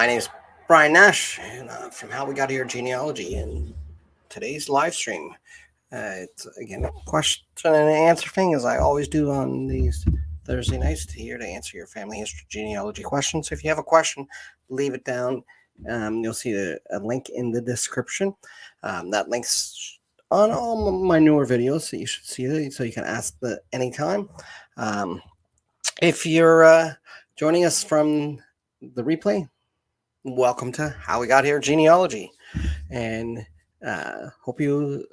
My name is Brian Nash, and from How We Got Here Genealogy. And today's live stream, it's again a question and answer thing, as I always do on these Thursday nights, here to answer your family history genealogy questions. If you have a question, leave it down. You'll see a link in the description. That link's on all my newer videos, so you should see it, so you can ask anytime. If you're joining us from the replay, welcome to How We Got Here Genealogy, and hope you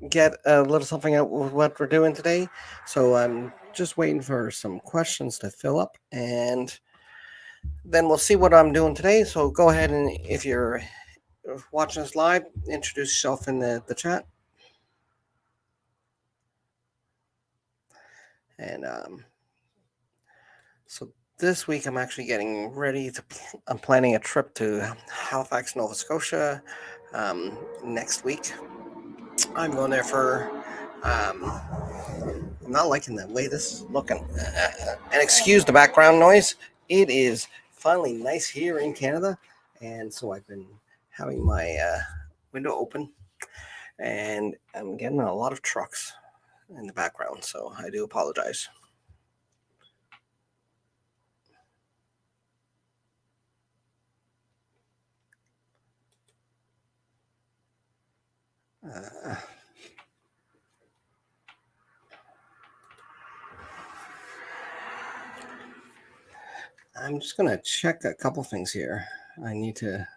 get a little something out with what we're doing today. So I'm just waiting for some questions to fill up, and then we'll see what I'm doing today. So go ahead, and if you're watching us live, introduce yourself in the chat. And so this week I'm actually getting ready I'm planning a trip to Halifax, Nova Scotia next week. I'm going there for I'm not liking the way this is looking, and excuse the background noise. It is finally nice here in Canada, and so I've been having my window open, and I'm getting a lot of trucks in the background, so I do apologize. I'm just going to check a couple things here. I need to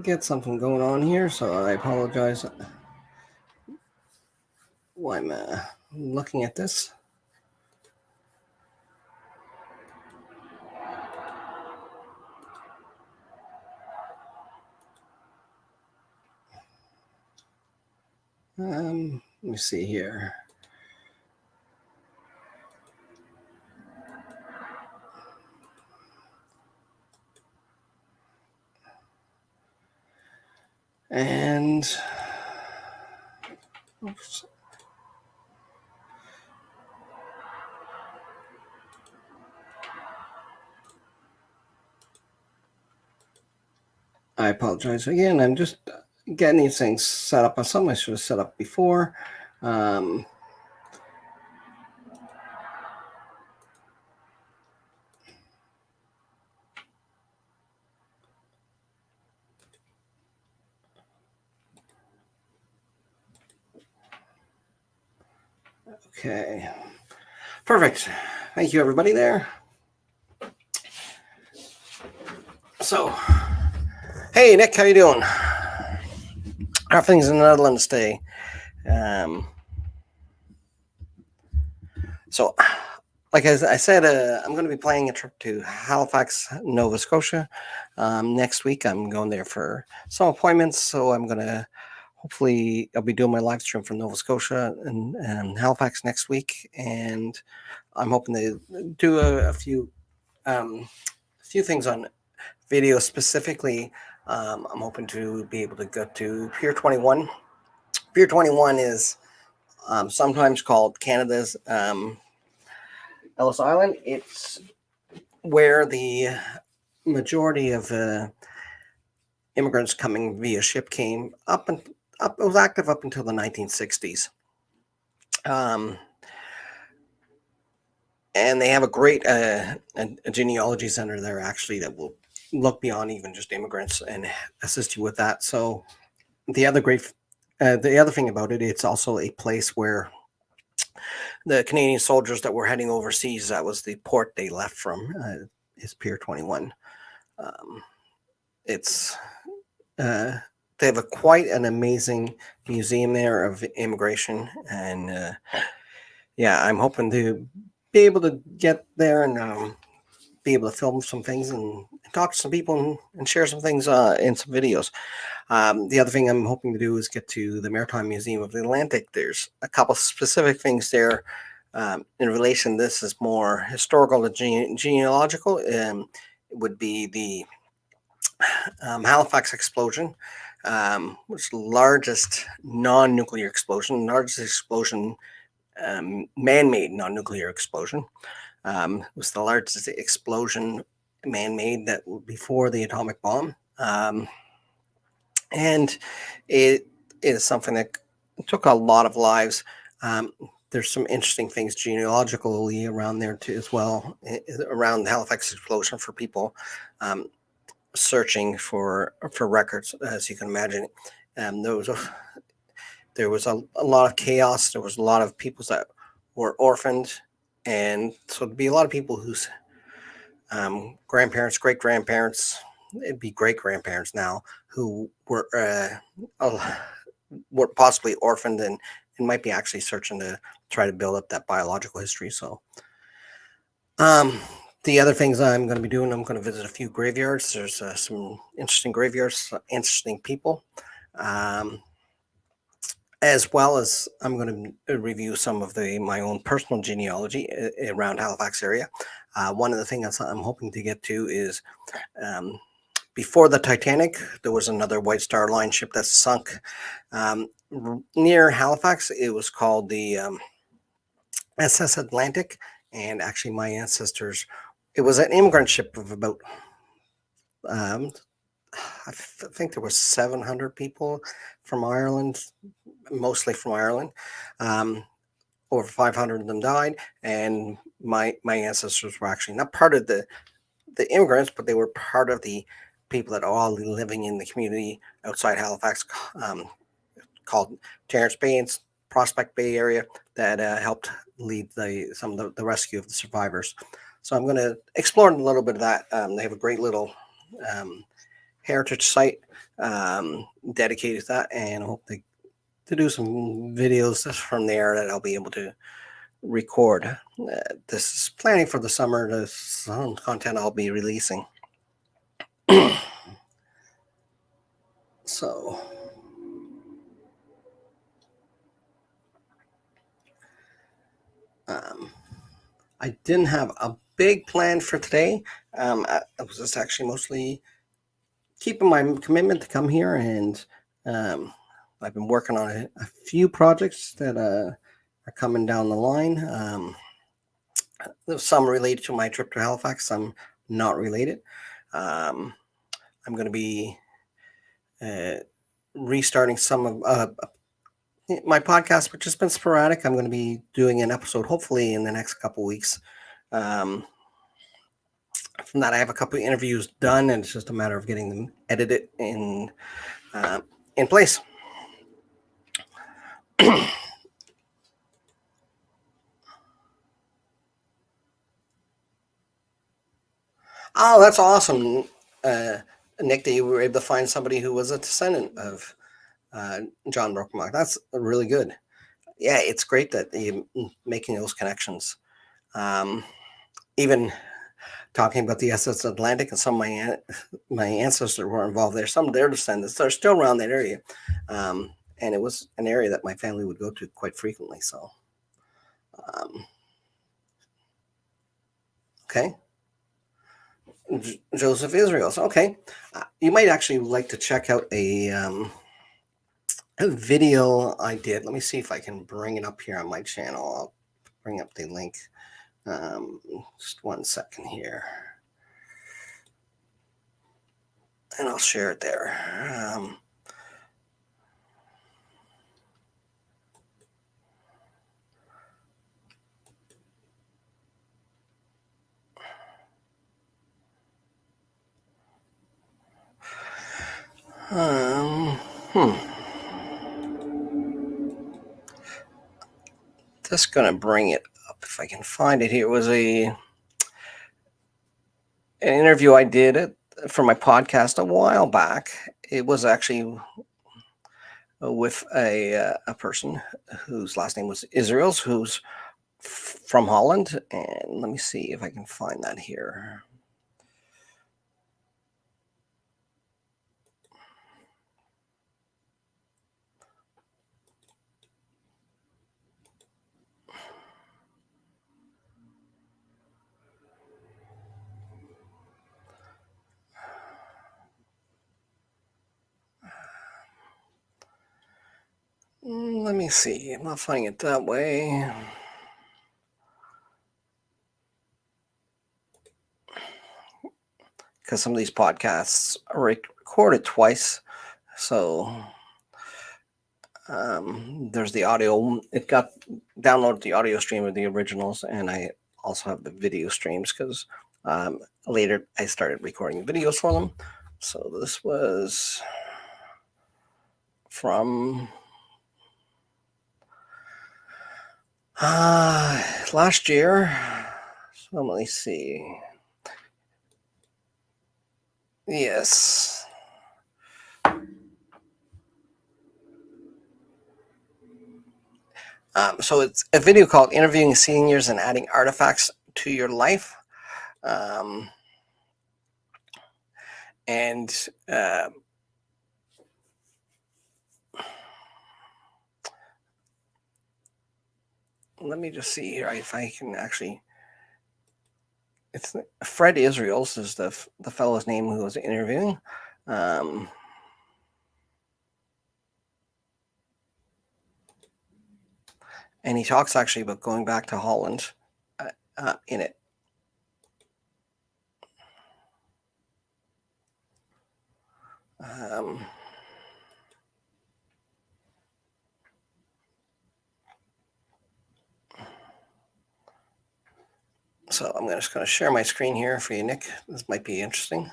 get something going on here, so I apologize while I'm looking at this. Let me see here. And oops. I apologize again. I'm just getting these things set up on something I should have set up before. Okay, perfect. Thank you, everybody there. So, hey, Nick, how you doing? How are things in the Netherlands today? So, like I said, I'm going to be planning a trip to Halifax, Nova Scotia next week. I'm going there for some appointments, so I'm going to hopefully I'll be doing my live stream from Nova Scotia and Halifax next week, and I'm hoping to do a few things on video specifically. I'm hoping to be able to go to Pier 21. Pier 21 is sometimes called Canada's Ellis Island. It's where the majority of immigrants coming via ship came up. It was active up until the 1960s. And they have a great a genealogy center there, actually, that will look beyond even just immigrants and assist you with that. So the other thing about it, it's also a place where the Canadian soldiers that were heading overseas, that was the port they left from, is Pier 21. It's they have quite an amazing museum there of immigration, and yeah, I'm hoping to be able to get there and be able to film some things and talk to some people and share some things in some videos. The other thing I'm hoping to do is get to the Maritime Museum of the Atlantic. There's a couple specific things there in relation. This is more historical and genealogical. It would be the Halifax explosion, which is the largest non-nuclear explosion, man-made non-nuclear explosion. It was the largest explosion man-made that before the atomic bomb, and it is something that took a lot of lives. Um, there's some interesting things genealogically around there too, as well, around the Halifax explosion for people searching for records, as you can imagine. There was a lot of chaos. There was a lot of people that were orphaned, and so there'd be a lot of people whose grandparents, great grandparents, it'd be great grandparents now, who were possibly orphaned and might be actually searching to try to build up that biological history. So, um, the other things I'm going to be doing, I'm going to visit a few graveyards. There's some interesting graveyards, interesting people, um, as well as I'm going to review some of my own personal genealogy around Halifax area. One of the things I'm hoping to get to is um, before the Titanic, there was another White Star Line ship that sunk near Halifax. It was called the SS Atlantic, and actually, my ancestors. It was an immigrant ship of about. Um, I think there was 700 people from Ireland, mostly from Ireland. Um, Over 500 of them died, and my ancestors were actually not part of the immigrants, but they were part of the people that are all living in the community outside Halifax, called Terrence Bay and Prospect Bay area, that helped lead some of the rescue of the survivors. So I'm going to explore a little bit of that. They have a great little heritage site dedicated to that, and I hope to do some videos from there that I'll be able to record. This is planning for the summer. There's some content I'll be releasing. So, I didn't have a big plan for today. I was just actually mostly keeping my commitment to come here, and I've been working on a few projects that are coming down the line. There's some related to my trip to Halifax, some not related. I'm going to be restarting some of my podcast, which has been sporadic. I'm going to be doing an episode hopefully in the next couple weeks. Um, from that, I have a couple of interviews done, and it's just a matter of getting them edited in place. Oh, that's awesome, Nick, that you were able to find somebody who was a descendant of John Brokenbach. That's really good. Yeah, it's great that you're making those connections. Even talking about the SS Atlantic, and some of my ancestors were involved there. Some of their descendants are still around that area, and it was an area that my family would go to quite frequently. So, okay, Joseph Israels. Okay, you might actually like to check out a video I did. Let me see if I can bring it up here on my channel. I'll bring up the link. Just 1 second here. And I'll share it there. Just gonna bring it up if I can find it here. It was an interview I did for my podcast a while back. It was actually with a person whose last name was Israels, who's from Holland. And let me see if I can find that here. Let me see. I'm not finding it that way. because some of these podcasts are recorded twice. So there's the audio. It got downloaded the audio stream of the originals, and I also have the video streams because later I started recording videos for them. So this was from last year. So let me see. Yes. So it's a video called Interviewing Seniors and Adding Artifacts to Your Life. And let me just see here if I can actually. It's Fred Israels is the fellow's name who was interviewing. And he talks actually about going back to Holland in it. So I'm just going to share my screen here for you, Nick. This might be interesting.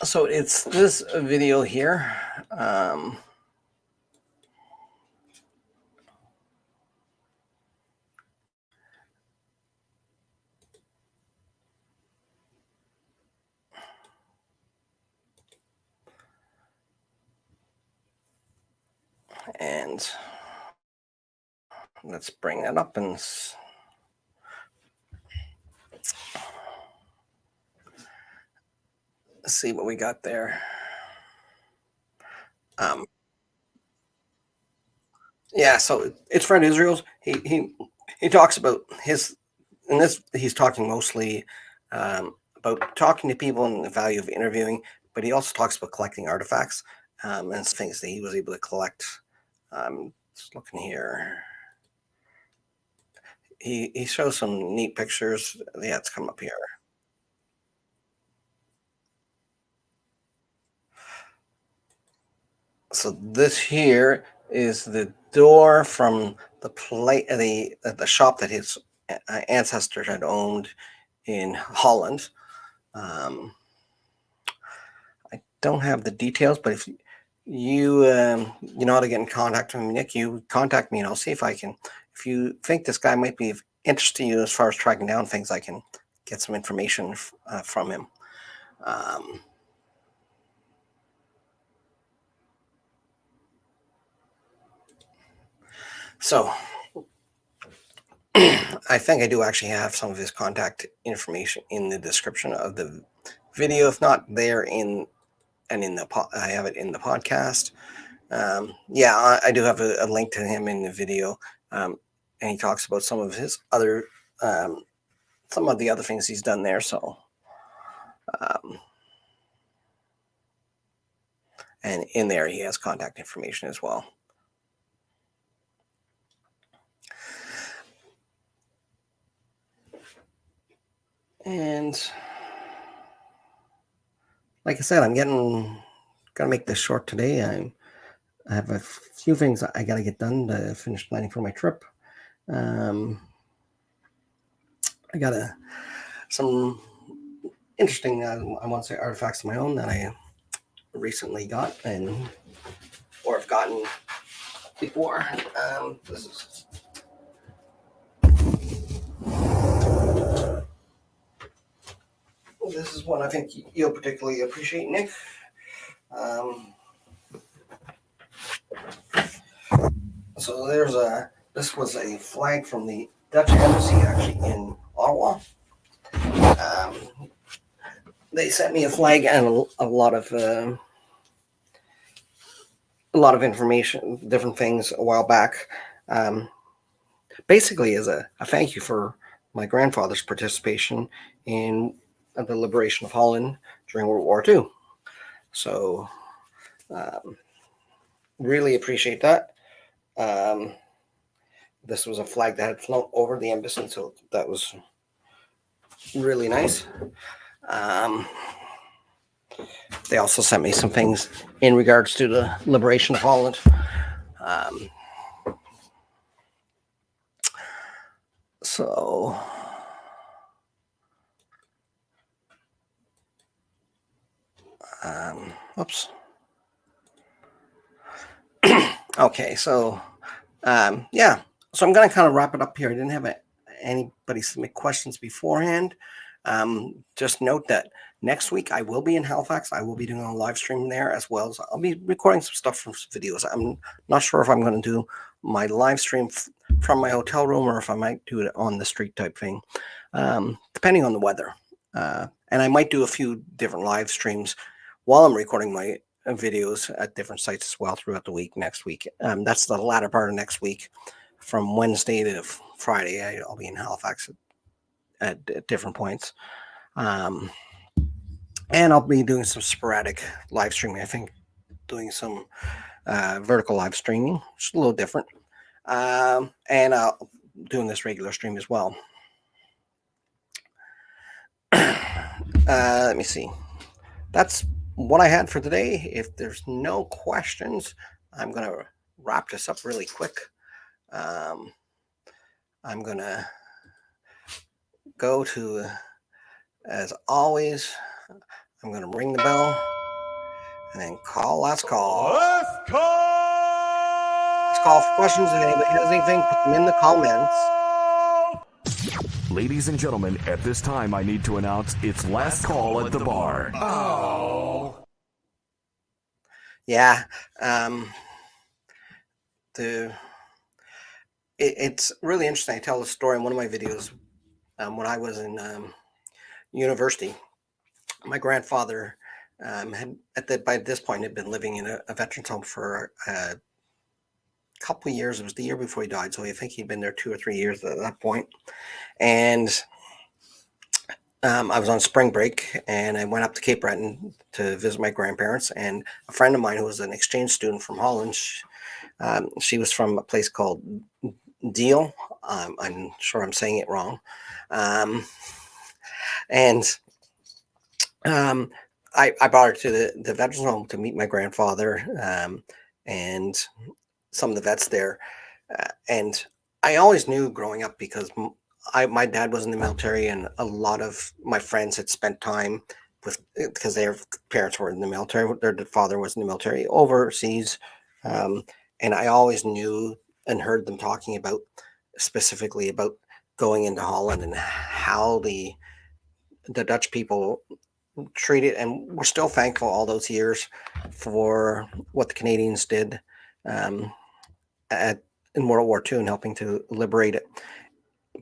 So it's this video here. And let's bring that up and see what we got there. Yeah, so it's Fred Israels. He talks about his, in this he's talking mostly about talking to people and the value of interviewing, but he also talks about collecting artifacts and things that he was able to collect. Just looking here. He shows some neat pictures. Yeah, it's come up here. So this here is the door from the shop that his ancestor had owned in Holland. I don't have the details, but if you you know how to get in contact with me, Nick, you contact me and I'll see if I can. If you think this guy might be of interest to you as far as tracking down things, I can get some information from him. So I think I do actually have some of his contact information in the description of the video. If not there I have it in the podcast. Yeah, I do have a link to him in the video. And he talks about some of his other, some of the other things he's done there. So, and in there he has contact information as well. And like I said, I'm gonna make this short today. I have a few things I got to get done to finish planning for my trip. I got some interesting, I want to say, artifacts of my own that I recently got or have gotten before. This is one I think you'll particularly appreciate, Nick. So this was a flag from the Dutch embassy actually in Ottawa. They sent me a flag and a lot of information, different things a while back. Basically as a thank you for my grandfather's participation in the liberation of Holland during World War II. So really appreciate that. This was a flag that had flown over the embassy, so that was really nice. They also sent me some things in regards to the liberation of Holland. So oops. Okay, so yeah, so I'm going to kind of wrap it up here. I didn't have anybody submit questions beforehand. Just note that next week I will be in Halifax. I will be doing a live stream there, as well as I'll be recording some stuff from some videos. I'm not sure if I'm going to do my live stream from my hotel room or if I might do it on the street type thing, depending on the weather. And I might do a few different live streams while I'm recording my videos at different sites as well throughout the week next week. That's the latter part of next week. From Wednesday to Friday, I'll be in Halifax at different points. And I'll be doing some sporadic live streaming. I think doing some vertical live streaming, which is a little different. And doing this regular stream as well. Let me see. That's what I had for today. If there's no questions, I'm going to wrap this up really quick. I'm going to go to, as always, I'm going to ring the bell and then call last call. Last call for questions. If anybody has anything, put them in the comments. Ladies and gentlemen, at this time I need to announce it's last call at the bar. Oh. Yeah. It's really interesting. I tell the story in one of my videos. When I was in university, my grandfather by this point had been living in a veterans home for a couple of years. It was the year before he died, so I think he'd been there 2 or 3 years at that point. And I was on spring break, and I went up to Cape Breton to visit my grandparents. And a friend of mine who was an exchange student from Holland, she was from a place called Deal. I'm sure I'm saying it wrong. And I brought her to the veterans home to meet my grandfather and some of the vets there. And I always knew growing up, because my dad was in the military, and a lot of my friends had spent time because their parents were in the military. Their father was in the military overseas. And I always knew and heard them talking specifically about going into Holland and how the Dutch people treated, and we're still thankful all those years for what the Canadians did in World War II and helping to liberate it.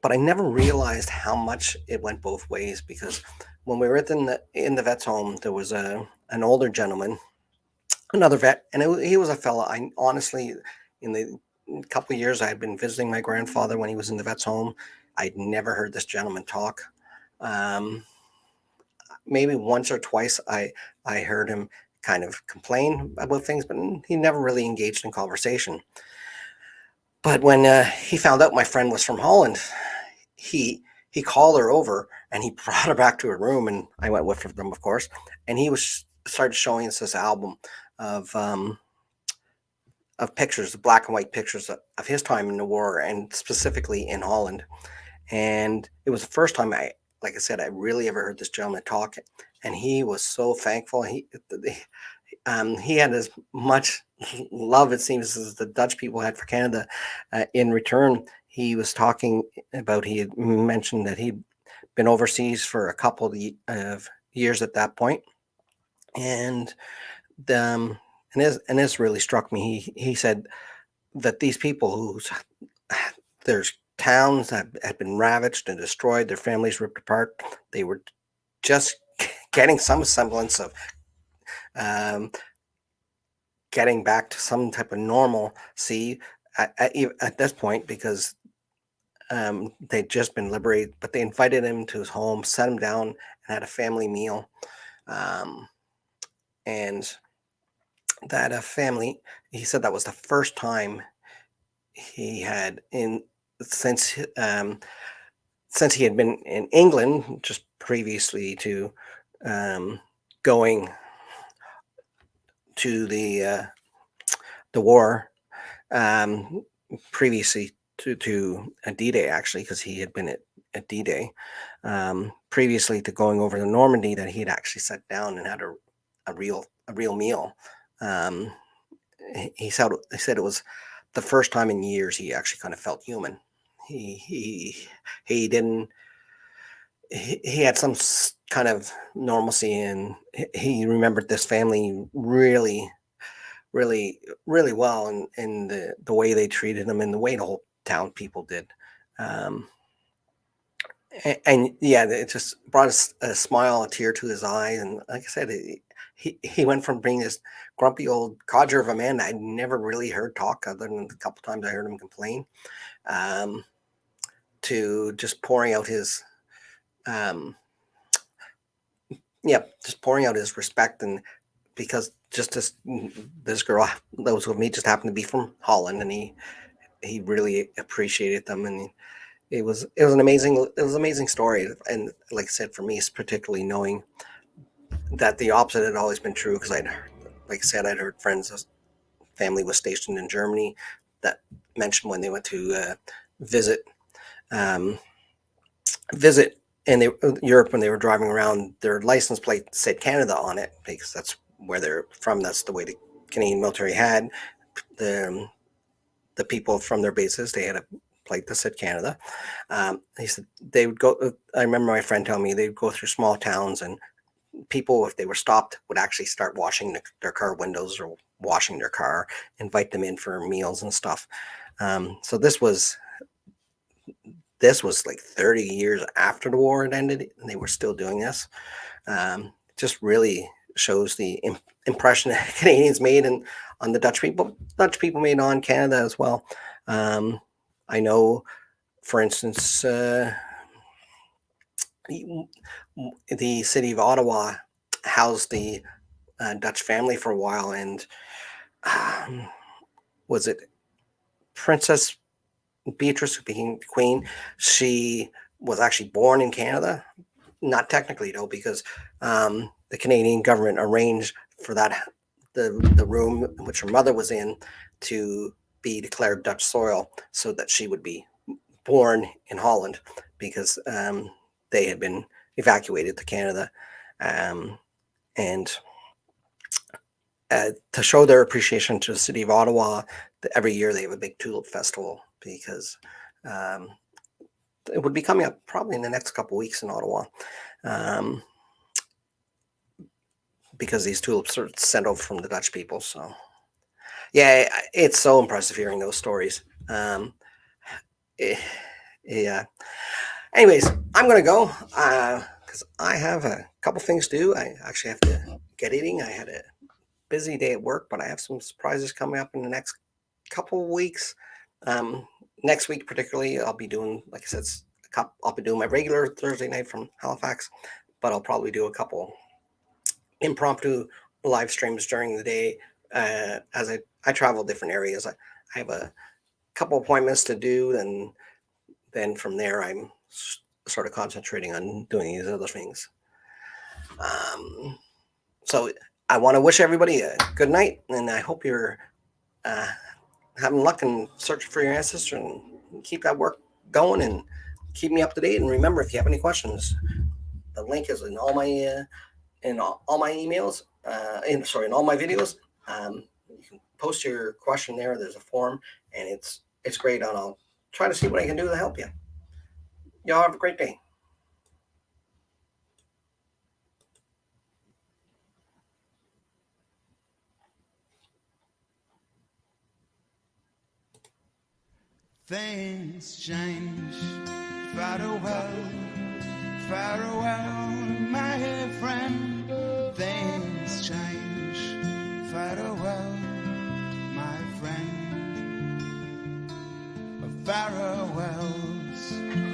But I never realized how much it went both ways, because when we were in the vet's home, there was an older gentleman, another vet, and he was a fella. I honestly, in the couple of years I had been visiting my grandfather when he was in the vet's home, I'd never heard this gentleman talk. Maybe once or twice I heard him kind of complain about things, but he never really engaged in conversation. But when he found out my friend was from Holland, he called her over and he brought her back to her room, and I went with them, of course. And he started showing us this album of pictures, black and white pictures of his time in the war, and specifically in Holland. And it was the first time like I said, I really ever heard this gentleman talk, and he was so thankful. He had as much love, it seems, as the Dutch people had for Canada. In return, he was talking about, he had mentioned that he'd been overseas for a couple of years at that point. And this really struck me. He said that these people there's towns that had been ravaged and destroyed, their families ripped apart. They were just getting some semblance of getting back to some type of normalcy at this point, because they'd just been liberated. But they invited him to his home, sat him down, and had a family meal, and that family. He said that was the first time he had in since since he had been in England just previously to going to the war, um, previously to a D-Day, actually, because he had been at D-Day, previously to going over to Normandy, that he had actually sat down and had a real meal. Um, he said it was the first time in years he actually kind of felt human. He he he didn't. He had some kind of normalcy, and he remembered this family really well, and the way they treated him and the way the whole town people did. Um, and yeah, it just brought a smile, a tear to his eye. And like I said, he went from being this grumpy old codger of a man that I'd never really heard talk, other than a couple times I heard him complain, um, to just pouring out his, um, yeah, just pouring out his respect. And because just this girl that was with me just happened to be from Holland, and he really appreciated them. And it was an amazing story. And like I said, for me, it's particularly knowing that the opposite had always been true, because like I said, I'd heard friends whose family was stationed in Germany that mentioned when they went to visit um, visit in Europe, when they were driving around, their license plate said Canada on it, because that's where they're from. That's the way the Canadian military had the the people from their bases. They had a plate that said Canada. He said they would go. I remember my friend telling me they'd go through small towns, and people, if they were stopped, would actually start washing their car windows or washing their car, invite them in for meals and stuff. So this was like 30 years after the war had ended, and they were still doing this. Just really shows the impression that Canadians made and on the Dutch people. Dutch people made on Canada as well. I know, for instance, the city of Ottawa housed the Dutch family for a while, and um, was it Princess Beatrice, who became queen? She was actually born in Canada. Not technically though, because the Canadian government arranged for the room which her mother was in to be declared Dutch soil, so that she would be born in Holland, because they had been evacuated to Canada, and to show their appreciation to the city of Ottawa, every year they have a big tulip festival, because um, it would be coming up probably in the next couple of weeks in Ottawa, um, because these tulips are sent over from the Dutch people. So yeah, it's so impressive hearing those stories. Eh, yeah. Anyways, I'm gonna go because I have a couple things to do. I actually have to get eating. I had a busy day at work, but I have some surprises coming up in the next couple of weeks. Um, Next week, particularly, I'll be doing, like I said, I'll be doing my regular Thursday night from Halifax, but I'll probably do a couple impromptu live streams during the day, as I travel different areas. I have a couple appointments to do, and then from there, I'm sort of concentrating on doing these other things. So I want to wish everybody a good night, and I hope you're uh, having luck and searching for your ancestor, and keep that work going, and keep me up to date. And remember, if you have any questions, the link is in all my all my emails, in all my videos. You can post your question there. There's a form, and it's great. And I'll try to see what I can do to help you. Y'all have a great day. Things change. Farewell, my friend. Things change. Farewell, my friend. Farewell.